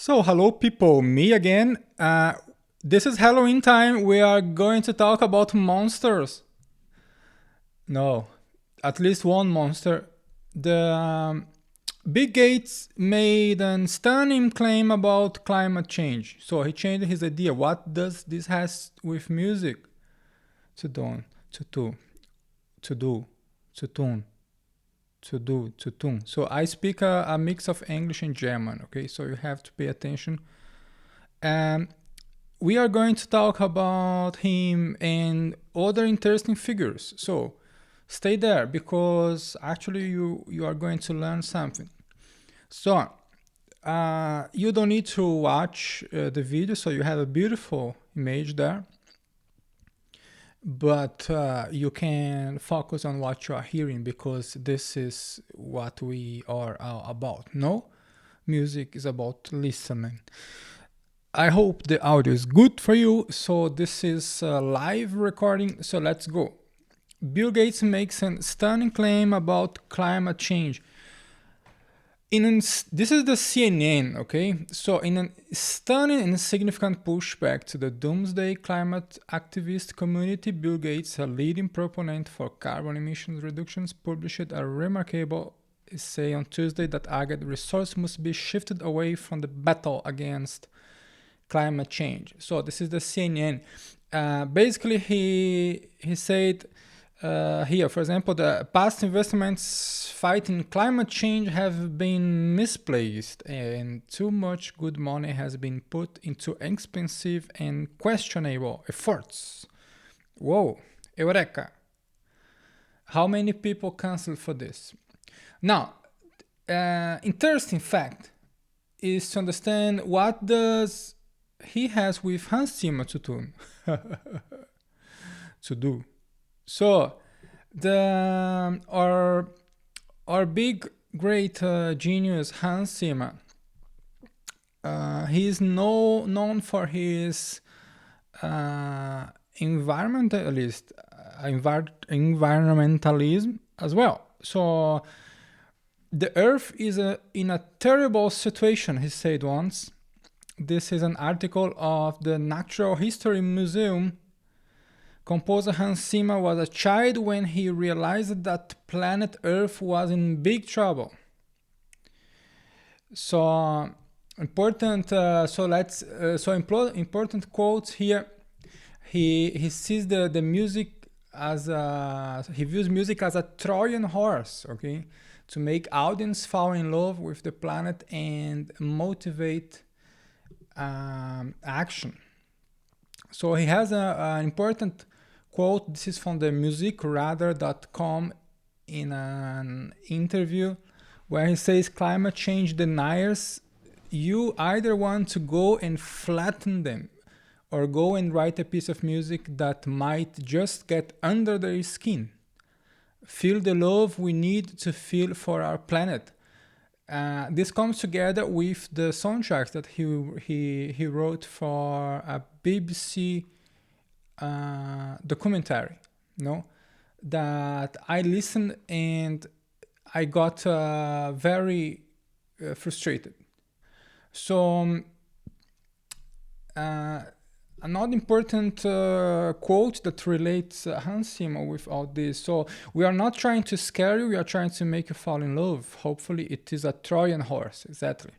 So, hello people, me again. This is Halloween time. We are going to talk about monsters. No, at least one monster. The Bill Gates made an stunning claim about climate change. So he changed his idea. What does this has with music to do? To do? To do? To tune? To do? To tune? So I speak a mix of English and German. Okay, so you have to pay attention. Um, we are going to talk about him and other interesting figures. So stay there because actually you are going to learn something. So you don't need to watch the video, so you have a beautiful image there. But you can focus on what you are hearing because this is what we are about. No, music is about listening. I hope the audio is good for you. So this is a live recording. So let's go. Bill Gates makes a stunning claim about climate change. This is the CNN, okay? So in a stunning and significant pushback to the doomsday climate activist community, Bill Gates, a leading proponent for carbon emissions reductions, published a remarkable essay on Tuesday that argued resources must be shifted away from the battle against climate change. So this is the CNN. Basically, he said here, for example, the past investments fighting climate change have been misplaced, and too much good money has been put into expensive and questionable efforts. Whoa, eureka! How many people canceled for this? Now, interesting fact is to understand what does he has with Hans Zimmer to tune to do. So the our big great genius Hans Zimmer, he is known for his environmentalism as well. So the Earth is in a terrible situation, he said once. This is an article of the Natural History Museum. Composer Hans Zimmer was a child when he realized that planet Earth was in big trouble. So important. Important quotes here. He sees the music as he views music as a Trojan horse. Okay, to make audience fall in love with the planet and motivate action. So he has an important quote. This is from the musicradar.com in an interview where he says climate change deniers, you either want to go and flatten them or go and write a piece of music that might just get under their skin. Feel the love we need to feel for our planet. This comes together with the soundtracks that he wrote for a BBC documentary, that I listened and I got very frustrated. So another important quote that relates Hans Zimmer with all this. So we are not trying to scare you, we are trying to make you fall in love. Hopefully it is a Trojan horse, exactly.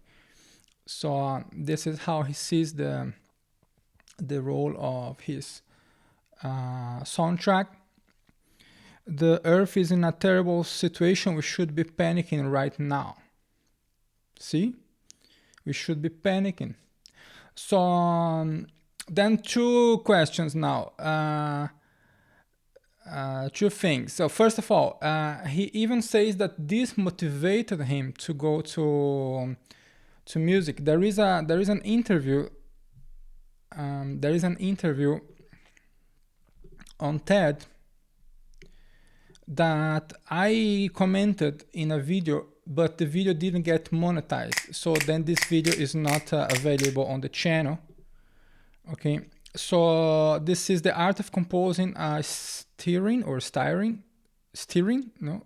So this is how he sees the role of his soundtrack. The Earth is in a terrible situation, we should be panicking right now. See? We should be panicking. So then two questions now. Two things. So first of all, he even says that this motivated him to go to music. There is an interview. There is an interview on TED that I commented in a video, but the video didn't get monetized. So then this video is not available on the channel. Okay, so this is the art of composing a steering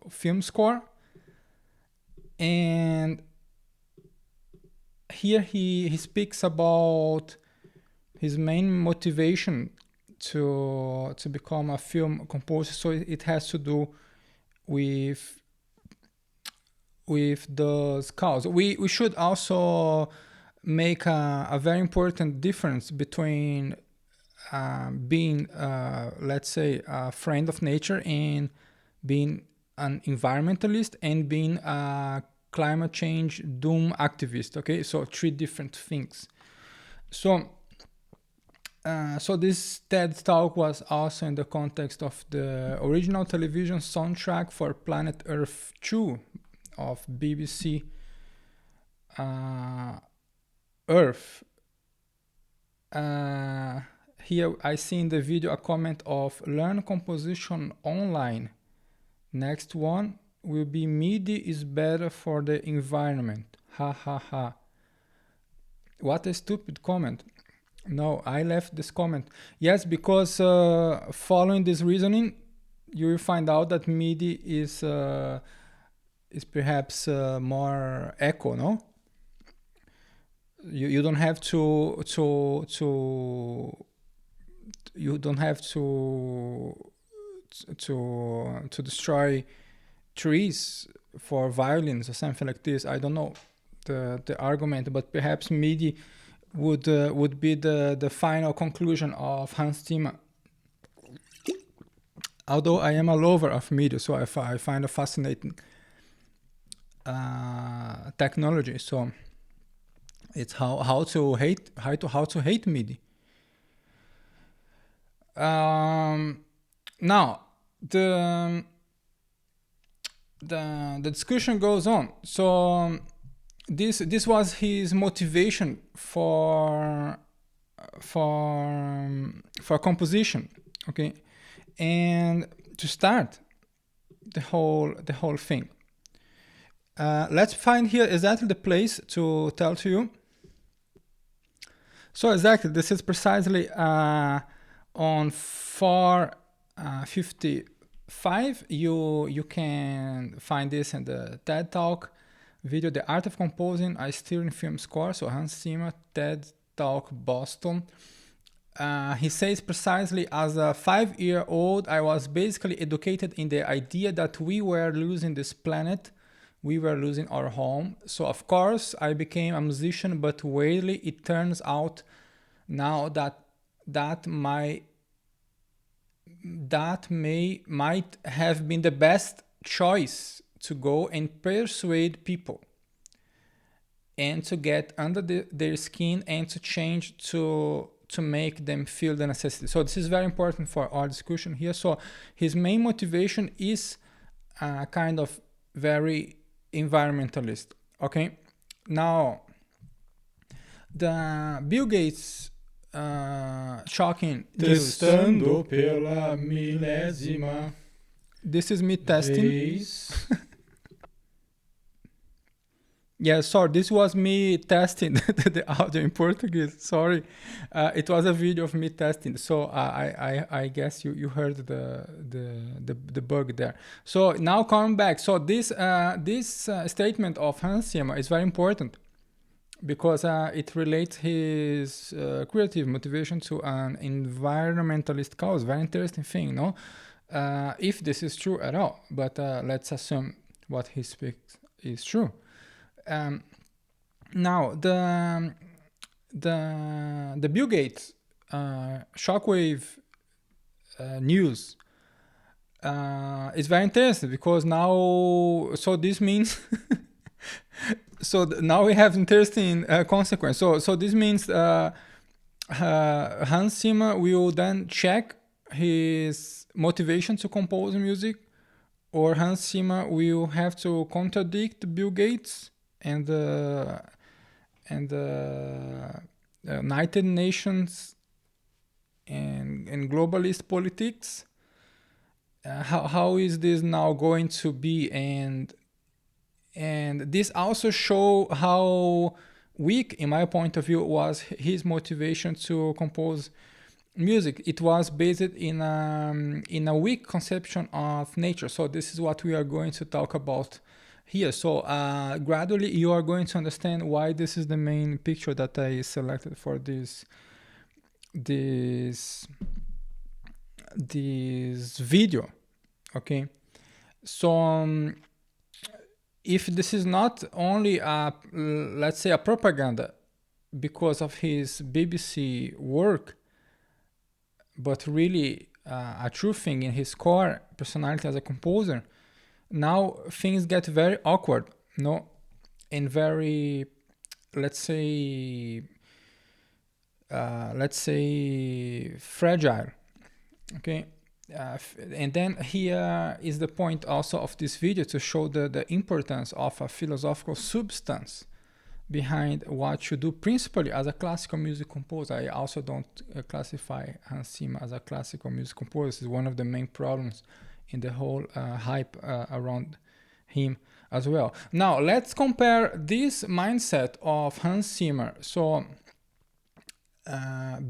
film score, and here he speaks about his main motivation to become a film composer. So it has to do with those cause. We should also make a very important difference between being, let's say, a friend of nature and being an environmentalist and being a climate change doom activist. Okay, so 3 different things. So this TED Talk was also in the context of the original television soundtrack for Planet Earth 2 of BBC Earth. Here I see in the video a comment of learn composition online. Next one will be MIDI is better for the environment. Ha ha ha. What a stupid comment. No, I left this comment. Yes, because following this reasoning, you will find out that MIDI is perhaps more echo, no? You don't have to you don't have to destroy trees for violins or something like this. I don't know the argument, but perhaps MIDI would be the final conclusion of Hans Zimmer. Although I am a lover of MIDI, so I find a fascinating technology. So it's how to hate MIDI. Now the discussion goes on. So this was his motivation for composition, okay, and to start the whole thing. Let's find here exactly the place to tell to you. So exactly, this is precisely on 455. You can find this in the TED Talk video, The Art of Composing a Stirring Film Score. So Hans Zimmer, TED Talk, Boston. He says precisely, as a 5-year-old, I was basically educated in the idea that we were losing this planet. We were losing our home. So of course I became a musician, but weirdly it turns out now that might have been the best choice to go and persuade people and to get under their skin and to change to make them feel the necessity. So this is very important for our discussion here. So his main motivation is kind of very environmentalist. Okay, now the Bill Gates shocking news. Testando pela milésima. This is me testing. Yeah, sorry, this was me testing the audio in Portuguese. Sorry, it was a video of me testing. So I guess you heard the bug there. So now coming back. So this statement of Hans Zimmer is very important because it relates his creative motivation to an environmentalist cause. Very interesting thing, no? If this is true at all, but let's assume what he speaks is true. Now the Bill Gates shockwave news is very interesting because now, so this means so now we have interesting consequence. So this means Hans Zimmer will then check his motivation to compose music, or Hans Zimmer will have to contradict Bill Gates and the United Nations and globalist politics. How is this now going to be? And this also show how weak, in my point of view, was his motivation to compose music. It was based in a weak conception of nature. So this is what we are going to talk about here. So gradually you are going to understand why this is the main picture that I selected for this video. Okay, so if this is not only a, let's say, a propaganda because of his BBC work, but really a true thing in his core personality as a composer, now things get very awkward, no, and very, let's say fragile. Okay, and then here is the point also of this video, to show the importance of a philosophical substance behind what you do, principally as a classical music composer. I also don't classify Hans Zimmer as a classical music composer. This is one of the main problems in the whole hype around him as well. Now let's compare this mindset of Hans Zimmer. So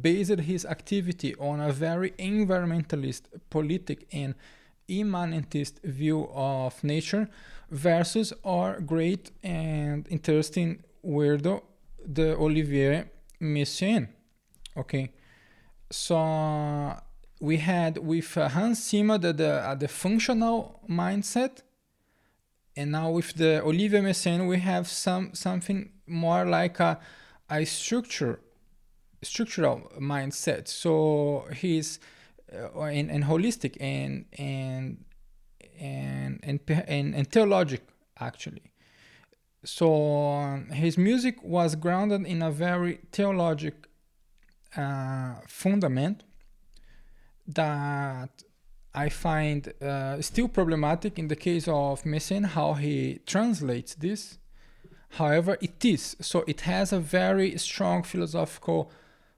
based his activity on a very environmentalist, politic, and immanentist view of nature versus our great and interesting weirdo, the Olivier Messiaen. Okay, so we had with Hans Zimmer the functional mindset, and now with the Olivier Messiaen we have something more like a structural mindset. So he's and holistic and theologic, actually. So his music was grounded in a very theologic fundament that I find still problematic in the case of Messiaen, how he translates this. However, it is. So it has a very strong philosophical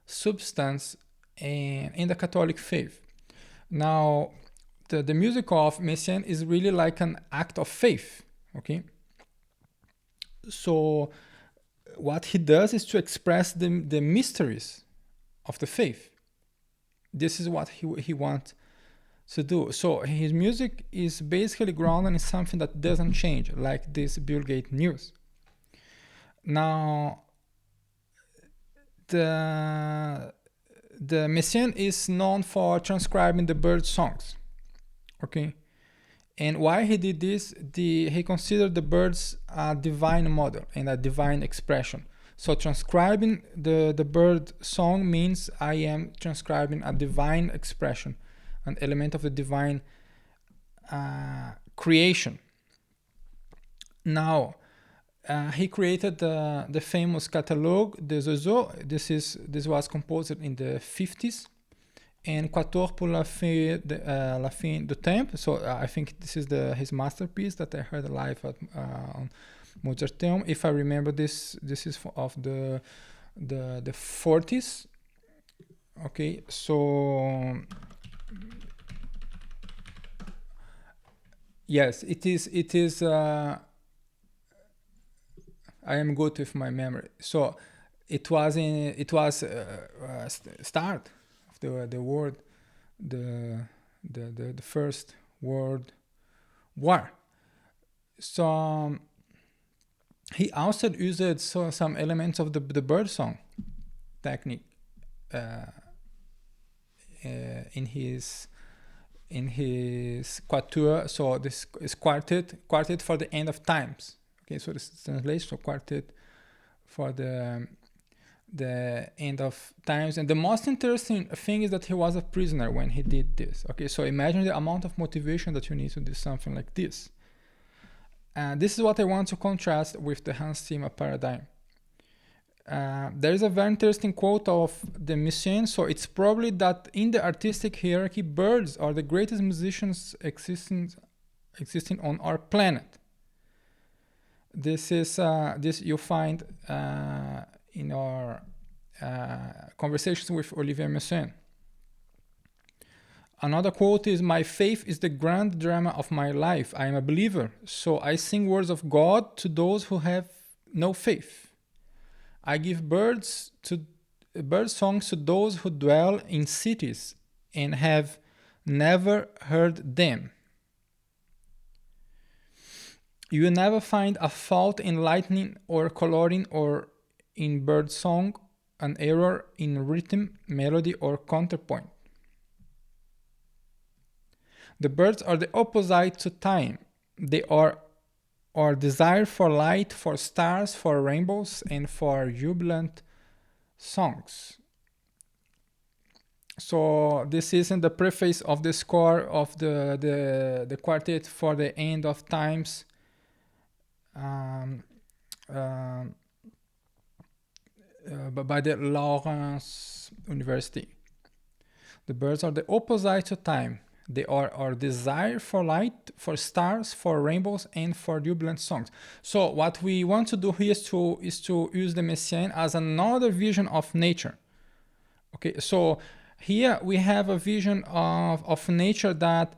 substance in the Catholic faith. Now, the music of Messiaen is really like an act of faith, okay? So what he does is to express the mysteries of the faith. This is what he wants to do. So his music is basically grounded in something that doesn't change, like this Bill Gates news. Now, the Messiaen is known for transcribing the bird songs, okay? And why he did this, he considered the birds a divine model and a divine expression. So transcribing the bird song means I am transcribing a divine expression, an element of the divine creation. Now, he created the famous catalogue des oiseaux. This was composed in the 50s. And Quatuor pour la fin du temps. So I think this is his masterpiece that I heard live at on Mozarteum. If I remember, this is of the 40s. Okay, so yes, it is. I am good with my memory. So it was start of the world, the First World War. So he also used some elements of the bird song technique in his quatuor. So this is quartet for the end of times. Okay, so this is translation. So quartet for the end of times. And the most interesting thing is that he was a prisoner when he did this. Okay, so imagine the amount of motivation that you need to do something like this. And this is what I want to contrast with the Hans Zimmer paradigm. There is a very interesting quote of the Messiaen. So it's probably that in the artistic hierarchy, birds are the greatest musicians existing on our planet. This is this you find in our conversations with Olivier Messiaen. Another quote is, "My faith is the grand drama of my life. I am a believer, so I sing words of God to those who have no faith. I give bird songs to those who dwell in cities and have never heard them." You never find a fault in lightning or coloring or in bird song, an error in rhythm, melody, or counterpoint. The birds are the opposite to time. They are our desire for light, for stars, for rainbows, and for jubilant songs. So this is in the preface of the score of the quartet for the end of times. By the Lawrence University. The birds are the opposite to time. They are our desire for light, for stars, for rainbows, and for jubilant songs. So what we want to do here is to use the Messiaen as another vision of nature. Okay, so here we have a vision of nature that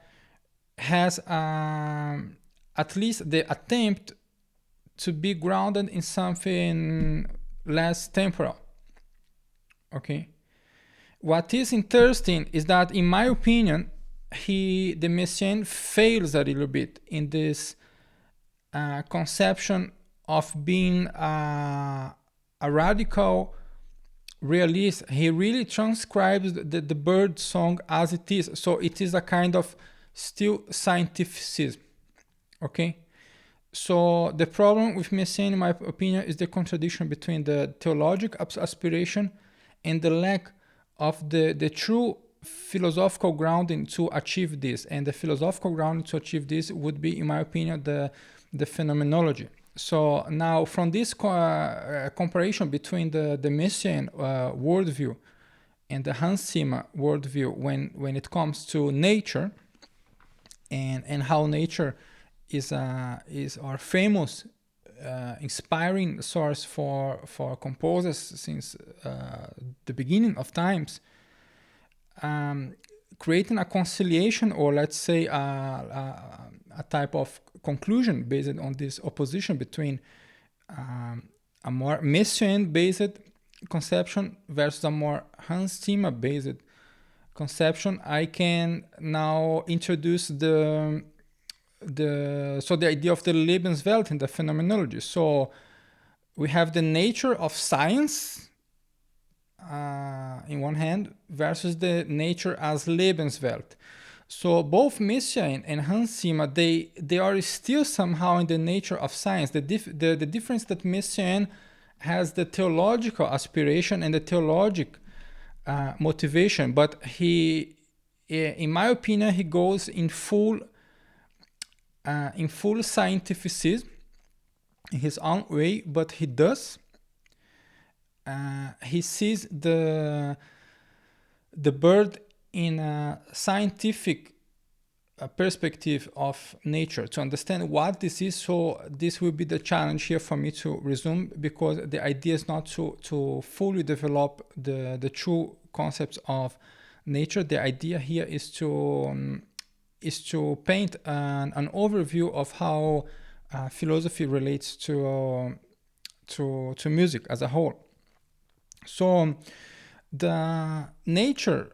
has at least the attempt to be grounded in something less temporal. Okay. What is interesting is that, in my opinion, the Messiaen fails a little bit in this conception of being a radical realist. He really transcribes the bird song as it is. So it is a kind of still scientificism. Okay. So the problem with Messiaen, in my opinion, is the contradiction between the theologic aspiration and the lack of the true philosophical grounding to achieve this. And the philosophical grounding to achieve this would be, in my opinion, the phenomenology. So now, from this comparison between the Messiaen worldview and the Hans Zimmer worldview when it comes to nature and how nature is our famous inspiring source for composers since the beginning of times, creating a conciliation, or let's say a type of conclusion based on this opposition between a more Messiaen based conception versus a more Hans Zimmer based conception. I can now introduce the idea of the Lebenswelt in the phenomenology. So we have the nature of science in one hand versus the nature as Lebenswelt. So both Messiaen and Hans Zimmer, they are still somehow in the nature of science. The difference that Messiaen has the theological aspiration and the theologic motivation, but he, in my opinion, he goes in full scientificism in his own way, but he does. He sees the bird in a scientific perspective of nature to understand what this is. So this will be the challenge here for me to resume, because the idea is not to fully develop the true concepts of nature. The idea here is to paint an overview of how philosophy relates to music as a whole. So the nature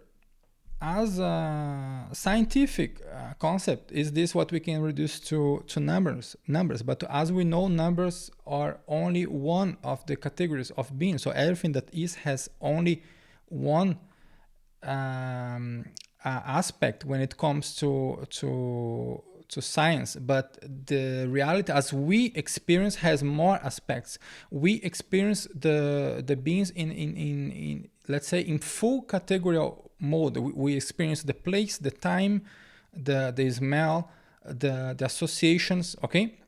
as a scientific concept is this what we can reduce to numbers. But as we know, numbers are only one of the categories of being. So everything that is has only one aspect when it comes to science, but the reality as we experience has more aspects. We experience the beings in let's say in full categorical mode. We experience the place, the time, the smell, the associations. Okay,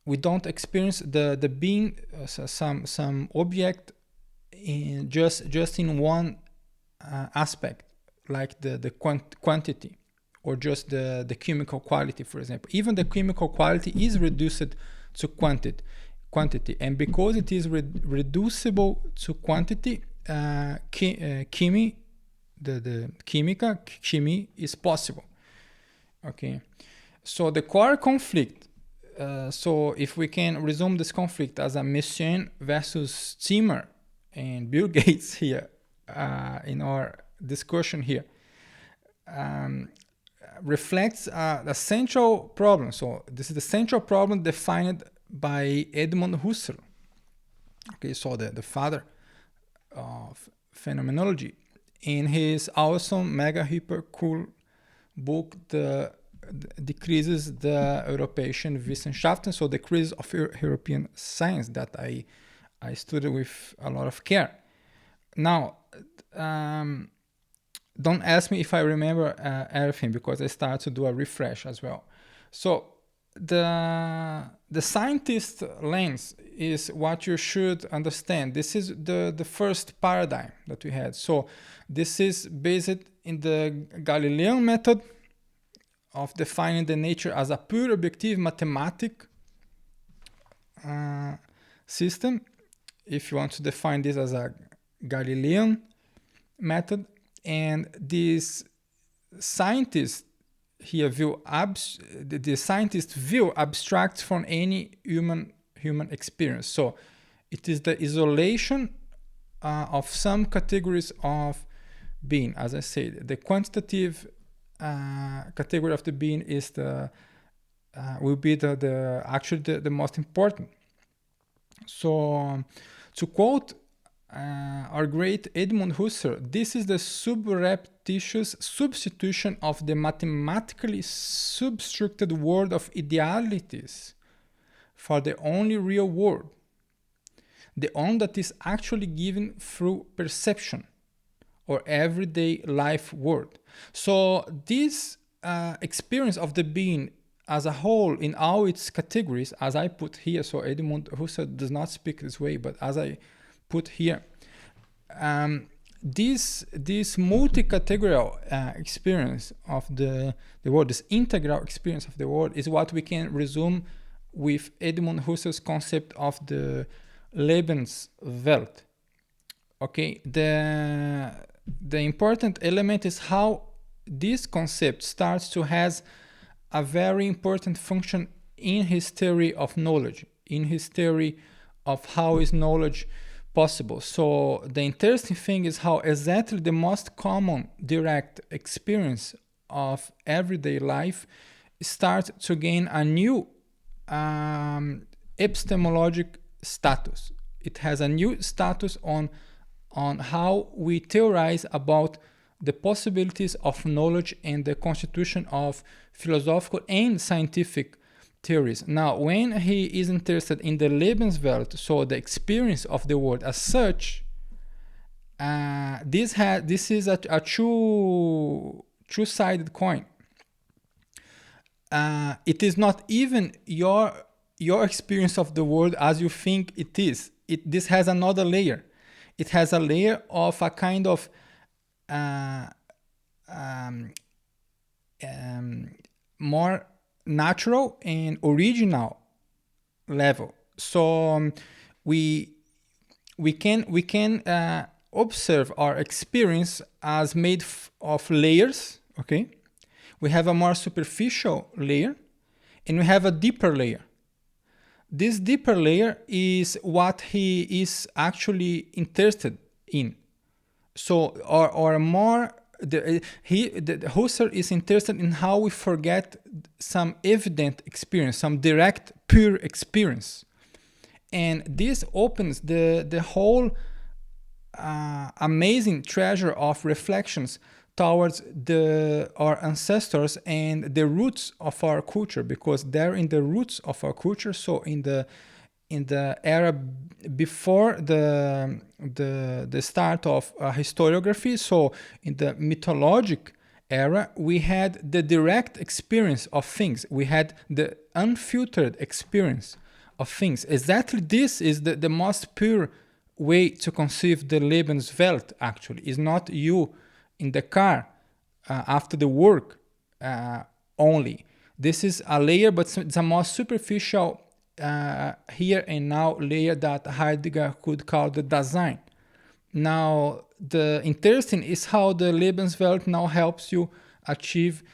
we don't experience the being some object in just in one aspect, like the quantity, or just the chemical quality, for example. Even the chemical quality is reduced to quantity, and because it is reducible to quantity, chemie is possible. Okay, so the core conflict. So if we can resume this conflict as a Messiaen versus Zimmer and Bill Gates here in our discussion here. reflects the central problem. So this is the central problem defined by Edmund Husserl. Okay, so the father of phenomenology. In his awesome, mega, hyper cool book, the Crisis der Europäischen Wissenschaften, so the crisis of European science, that I studied with a lot of care. Now, don't ask me if I remember everything, because I started to do a refresh as well. So the scientist lens is what you should understand. This is the first paradigm that we had. So this is based in the Galilean method of defining the nature as a pure objective mathematic system. If you want to define this as a Galilean method, and these scientists here view the scientists view abstract from any human experience. So it is the isolation of some categories of being. As I said, the quantitative category of the being is will be the most important. So to quote our great Edmund Husserl, this is the subreptitious substitution of the mathematically substructed world of idealities for the only real world, the one that is actually given through perception or everyday life world. So this experience of the being as a whole in all its categories, as I put here, so Edmund Husserl does not speak this way, but as I put here, this multi-categorial experience of the world, this integral experience of the world, is what we can resume with Edmund Husserl's concept of the Lebenswelt. Okay, the important element is how this concept starts to has a very important function in his theory of knowledge, in his theory of how is knowledge possible. So the interesting thing is how exactly the most common direct experience of everyday life starts to gain a new epistemologic status. It has a new status on how we theorize about the possibilities of knowledge and the constitution of philosophical and scientific theories. Now, when he is interested in the Lebenswelt, so the experience of the world as such, this is a two-sided coin. It is not even your experience of the world as you think it is. This has another layer. It has a layer of a kind of more natural and original level. So we can observe our experience as made of layers. Okay, we have a more superficial layer, and we have a deeper layer. This deeper layer is what he is actually interested in. So, or more, Husserl is interested in how we forget some evident experience, some direct, pure experience, and this opens the whole amazing treasure of reflections towards our ancestors and the roots of our culture, because they're in the roots of our culture. So in the era before the start of historiography, so in the mythologic era, we had the direct experience of things. We had the unfiltered experience of things. Exactly, this is the most pure way to conceive the Lebenswelt. Actually, is not you in the car after the work only. This is a layer, but it's a more superficial here and now layer that Heidegger could call the Dasein. Now, the interesting is how the Lebenswelt now helps you achieve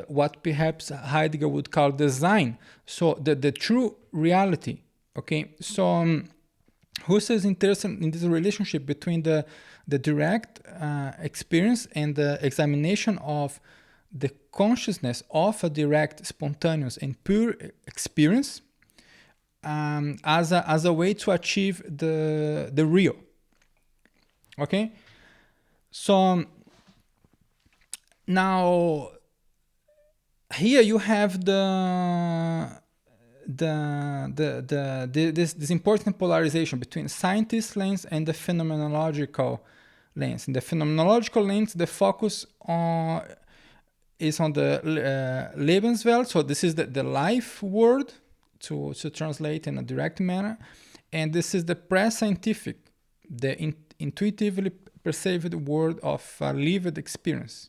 what perhaps Heidegger would call the Sein, so the true reality. Okay, so Husserl is interested in this relationship between the direct experience and the examination of the consciousness of a direct, spontaneous, and pure experience as a way to achieve the real. Okay, so now here you have this important polarization between scientist lens and the phenomenological lens. In the phenomenological lens, the focus is on the Lebenswelt, so this is the life word, to translate in a direct manner, and this is the pre-scientific, the intuitively perceived world of lived experience.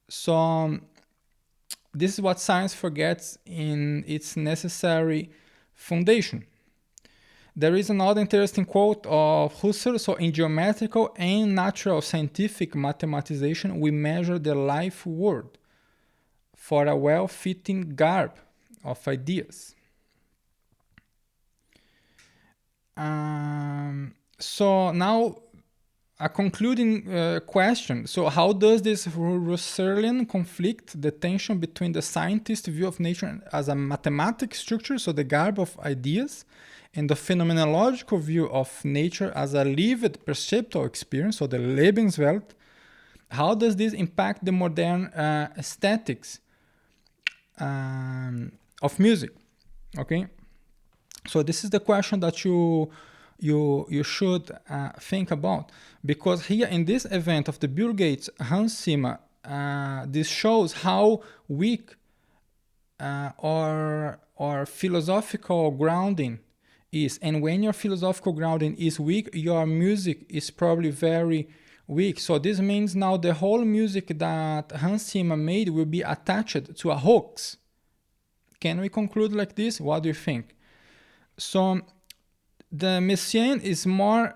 So this is what science forgets in its necessary foundation. There is another interesting quote of Husserl. So in geometrical and natural scientific mathematization, we measure the life world for a well-fitting garb of ideas. So now a concluding question. So how does this Husserlian conflict the tension between the scientist view of nature as a mathematic structure, so the garb of ideas, and the phenomenological view of nature as a lived perceptual experience, so the Lebenswelt? How does this impact the modern aesthetics of music? Okay, so this is the question that you should think about, because here in this event of the Bill Gates Hans Zimmer, this shows how weak our philosophical grounding is, and when your philosophical grounding is weak, your music is probably very weak. So this means now the whole music that Hans Zimmer made will be attached to a hoax. Can we conclude like this? What do you think? So the Messiaen is more,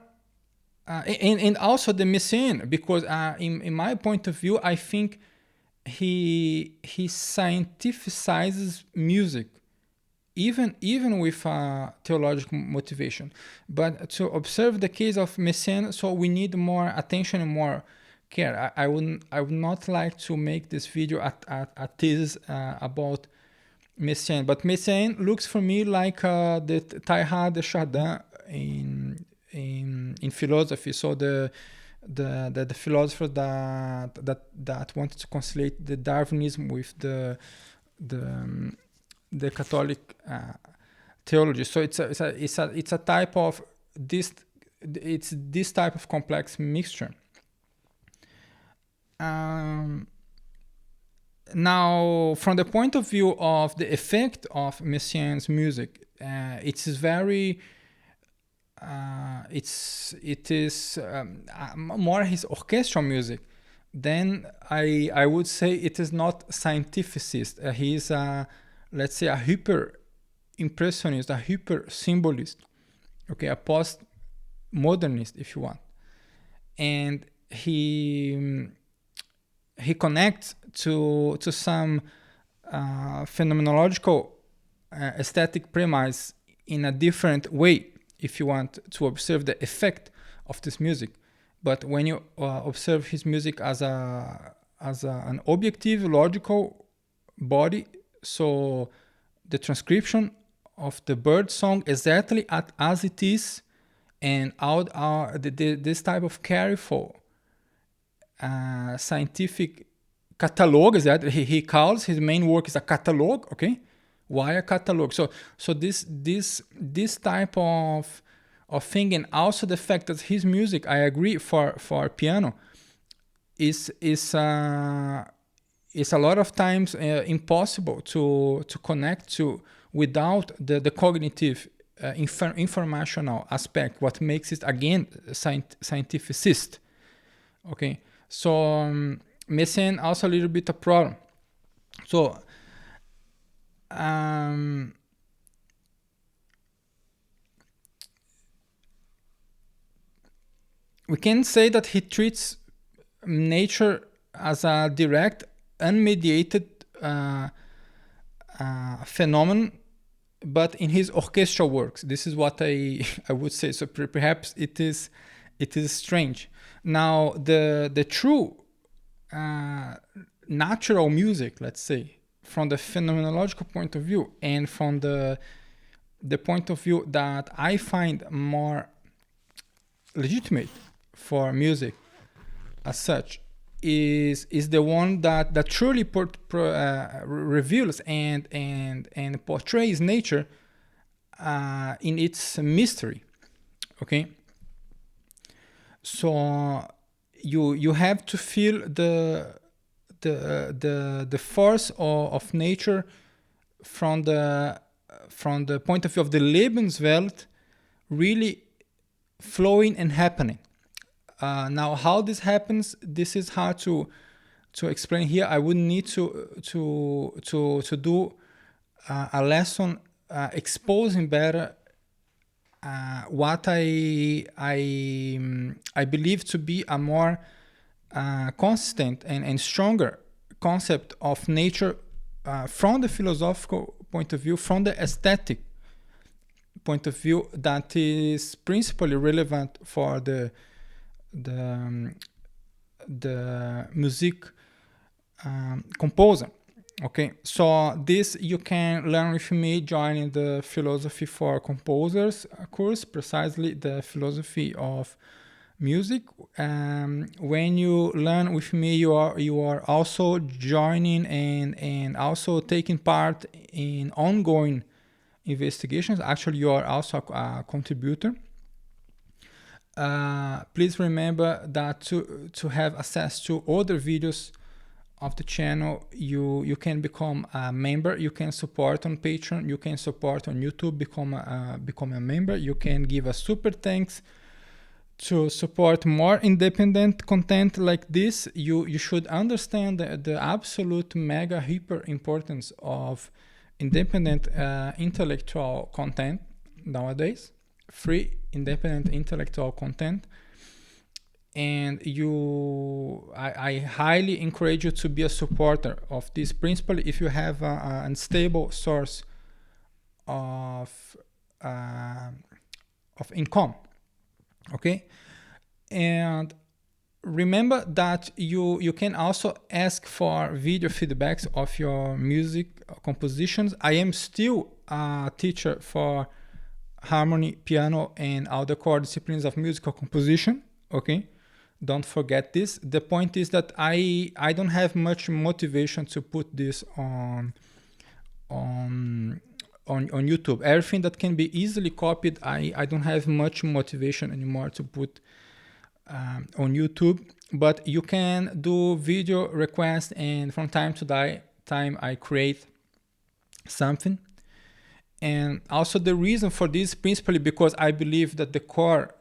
and also the Messiaen, because in my point of view, I think he scientificizes music, even with theological motivation. But to observe the case of Messiaen, so we need more attention and more care. I would not like to make this video a thesis about Messiaen, but Messiaen looks for me like the Teilhard de Chardin in philosophy. So the philosopher that wanted to conciliate the Darwinism with the Catholic theology. So it's a type of this type of complex mixture. Now, from the point of view of the effect of Messiaen's music, it is very it is more his orchestral music. Then I would say it is not scientificist. He is let's say a hyper impressionist, a hyper symbolist, okay, a post-modernist if you want, and he connects to some phenomenological aesthetic premise in a different way if you want to observe the effect of this music. But when you observe his music as an objective logical body, so the transcription of the bird song exactly as it is, and this type of careful scientific catalog is that he calls his main work is a catalog. Okay, why a catalog? So this type of thing, and also the fact that his music, I agree, for piano is a lot of times impossible to connect to without the cognitive informational aspect, what makes it again scientificist. Okay, so Messiaen also a little bit a problem. So we can say that he treats nature as a direct, unmediated phenomenon, but in his orchestral works. This is what I would say. So perhaps it is strange. Now the true natural music, let's say, from the phenomenological point of view, and from the point of view that I find more legitimate for music as such, is the one that truly reveals and portrays nature in its mystery. Okay, so you have to feel the force of nature from the point of view of the Lebenswelt really flowing and happening. Now, how this happens, this is hard to explain here. I would need to do a lesson exposing better what I believe to be a more consistent and stronger concept of nature from the philosophical point of view, from the aesthetic point of view, that is principally relevant for the music composer. Okay, so this you can learn with me joining the Philosophy for Composers course, precisely the philosophy of music. When you learn with me, you are also joining and also taking part in ongoing investigations. Actually, you are also a contributor. Please remember that to have access to other videos of the channel, you can become a member. You can support on Patreon. You can support on YouTube. Become a member. You can give a super thanks to support more independent content like this. You should understand the absolute mega hyper importance of independent intellectual content nowadays. Free independent intellectual content. And I highly encourage you to be a supporter of this, principally if you have an unstable source of income. Okay, and remember that you can also ask for video feedbacks of your music compositions. I am still a teacher for harmony, piano, and all the core disciplines of musical composition. Okay, don't forget this. The point is that I don't have much motivation to put this on YouTube. Everything that can be easily copied, I don't have much motivation anymore to put on YouTube. But you can do video requests, and from time to time I create something. And also the reason for this, principally because I believe that the core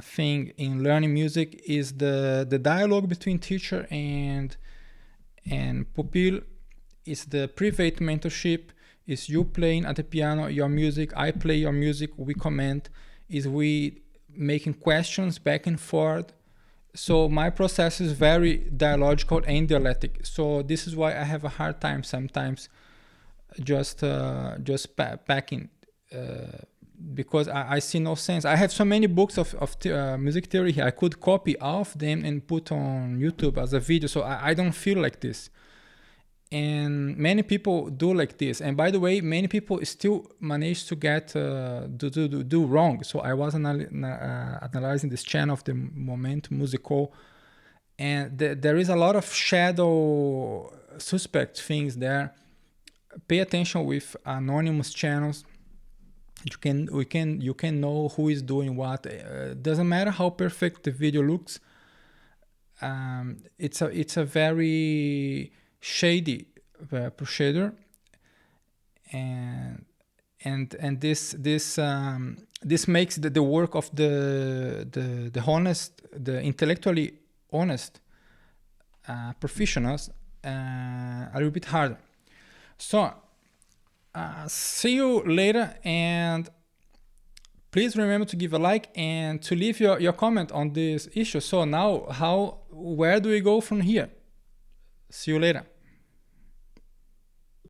thing in learning music is the dialogue between teacher and pupil, is the private mentorship, is you playing at the piano your music, I play your music, we comment, is we making questions back and forth. So my process is very dialogical and dialectic. So this is why I have a hard time sometimes just packing, because I see no sense. I have so many books of music theory here. I could copy all of them and put on YouTube as a video. So I don't feel like this. And many people do like this. And by the way, many people still manage to get do wrong. So I was analyzing this channel of the Momento Musical, and there is a lot of shadow suspect things there. Pay attention with anonymous channels. You can know who is doing what. Doesn't matter how perfect the video looks. It's a very shady procedure, and this makes the work of the honest, the intellectually honest professionals a little bit harder. So see you later, and please remember to give a like and to leave your comment on this issue. So now where do we go from here? See you later.